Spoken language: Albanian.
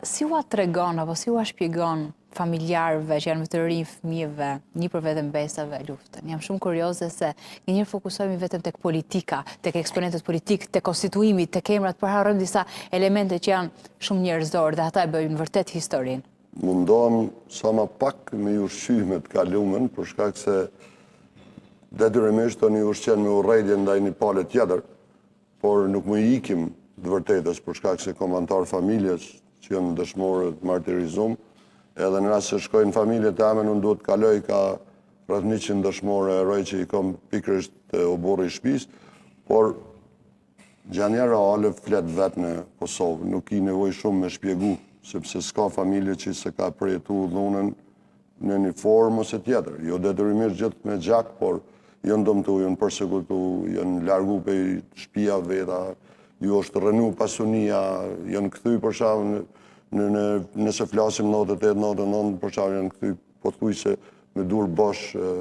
si ua tregon apo si ua shpjegon familjarëve që janë më të rinj fëmijëve, një për vetëm besave luftën? Jam shumë kurioze se njëherë fokusohemi vetëm tek politika, tek eksponentët politik, tek konstituimi, tek emrat, por harrojmë disa elemente që janë shumë njerëzor dhe ata e bëjnë vërtet historinë. Mundohem sa ma pak me ju shqyh me të kalumen, për shkak se detyrimisht të një ushqen me urrejtje ndaj një palë tjetër, por nuk më ikim të vërtetës për shkak se kom antar familjes që janë dëshmorë të martirizum, edhe në rast se shkojnë familjet e amen, unë duhet kaloj ka rreth 100 dëshmorë e roj që i kom pikrisht të oborri i shtëpisë, por gjanja reale flet vetë në Kosovë, nuk i nevoj shumë me shpjegu, sepse s'ka familje që se ka përjetu dhunën në një formë ose tjetër. Jo detyrimisht gjithë me gjak, por janë dëmtu, janë përsekutu, janë largu pe shtëpia veta, ju është rënu pasunia, janë kthy për shkak nëse flasim 98, 99 për shkak janë kthy pothuajse me dur bosh